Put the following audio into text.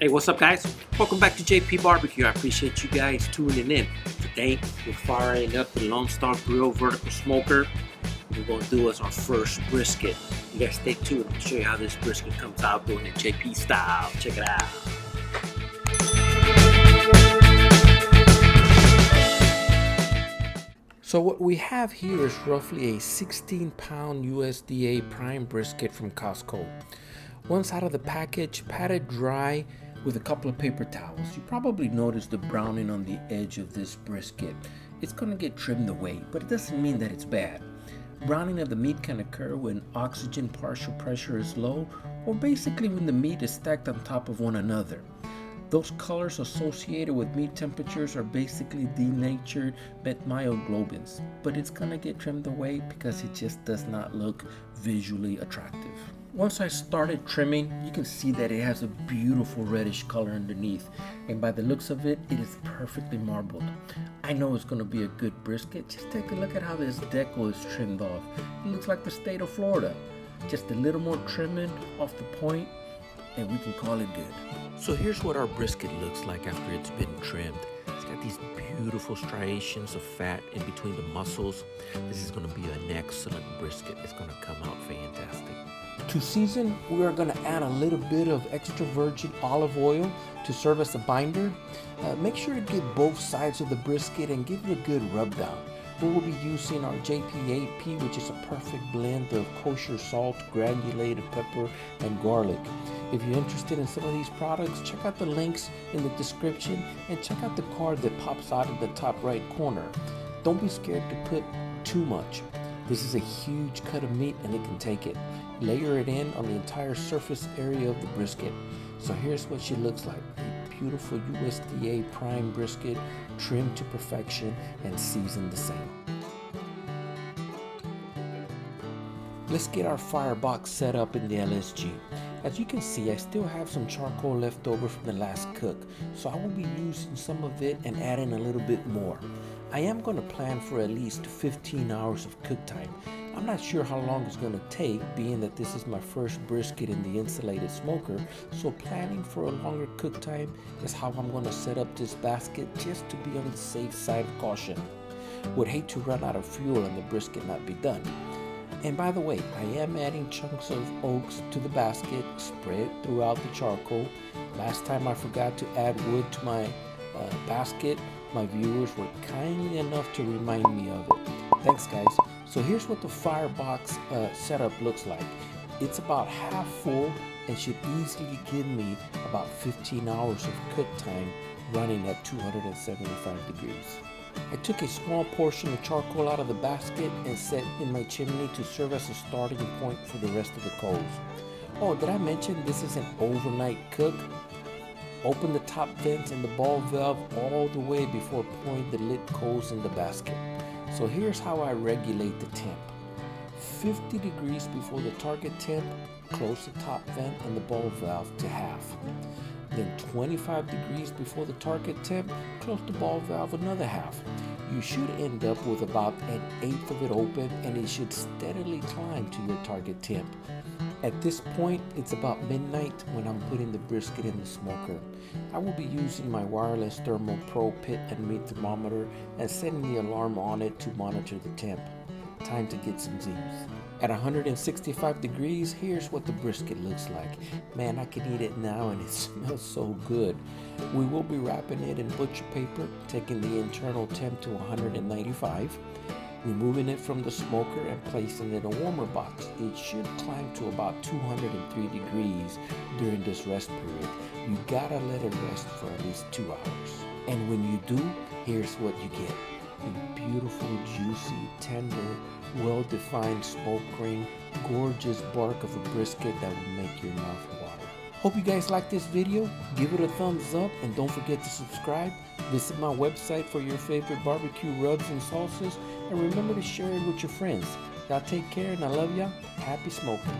Hey, what's up, guys? Welcome back to J.P.BBQ. I appreciate you guys tuning in. Today, we're firing up the Lone Star Grill vertical smoker. We're going to do as our first brisket. You guys stay tuned. I'll show you how this brisket comes out doing it JP style. Check it out. So what we have here is roughly a 16-pound USDA prime brisket from Costco. Once out of the package, patted dry with a couple of paper towels. You probably noticed the browning on the edge of this brisket. It's going to get trimmed away, but it doesn't mean that it's bad. Browning of the meat can occur when oxygen partial pressure is low, or basically when the meat is stacked on top of one another. Those colors associated with meat temperatures are basically denatured myoglobins, but it's going to get trimmed away because it just does not look visually attractive. Once I started trimming, you can see that it has a beautiful reddish color underneath, and by the looks of it, it is perfectly marbled. I know it's going to be a good brisket. Just take a look at how this deco is trimmed off. It looks like the state of Florida. Just a little more trimming off the point, and we can call it good. So here's what our brisket looks like after it's been trimmed. It's got these beautiful striations of fat in between the muscles. This is going to be an excellent brisket. It's going to come out fantastic. To season, we are going to add a little bit of extra virgin olive oil to serve as a binder. Make sure to get both sides of the brisket and give it a good rub down. We will be using our J.P.BBQ, which is a perfect blend of kosher salt, granulated pepper, and garlic. If you're interested in some of these products, check out the links in the description and check out the card that pops out in the top right corner. Don't be scared to put too much. This is a huge cut of meat and it can take it. Layer it in on the entire surface area of the brisket. So here's what she looks like. A beautiful USDA prime brisket, trimmed to perfection and seasoned the same. Let's get our Firebox set up in the LSG. As you can see, I still have some charcoal left over from the last cook, so I will be using some of it and adding a little bit more. I am going to plan for at least 15 hours of cook time. I'm not sure how long it's going to take, being that this is my first brisket in the insulated smoker, so planning for a longer cook time is how I'm going to set up this basket, just to be on the safe side of caution. Would hate to run out of fuel and the brisket not be done. And by the way, I am adding chunks of oaks to the basket, spread throughout the charcoal. Last time I forgot to add wood to my basket. My viewers were kind enough to remind me of it. Thanks, guys. So here's what the Firebox setup looks like. It's about half full and should easily give me about 15 hours of cook time running at 275 degrees. I took a small portion of charcoal out of the basket and set in my chimney to serve as a starting point for the rest of the coals. Oh, did I mention this is an overnight cook? Open the top vents and the ball valve all the way before pouring the lit coals in the basket. So here's how I regulate the temp. 50 degrees before the target temp, close the top vent and the ball valve to half. Then 25 degrees before the target temp, close the ball valve another half. You should end up with about 1/8 of it open, and it should steadily climb to your target temp. At this point, it's about midnight when I'm putting the brisket in the smoker. I will be using my wireless Thermal Pro pit and meat thermometer and setting the alarm on it to monitor the temp. Time to get some zooms. At 165 degrees, here's what the brisket looks like. Man, I can eat it now and it smells so good. We will be wrapping it in butcher paper, taking the internal temp to 195, removing it from the smoker and placing it in a warmer box. It should climb to about 203 degrees during this rest period. You gotta let it rest for at least 2 hours. And when you do, here's what you get. A beautiful, juicy, tender, well-defined smoke ring, gorgeous bark of a brisket that will make your mouth water. Hope you guys like this video. Give it a thumbs up and don't forget to subscribe. Visit my website for your favorite barbecue rubs and sauces, and remember to share it with your friends. Y'all take care and I love y'all. Happy smoking.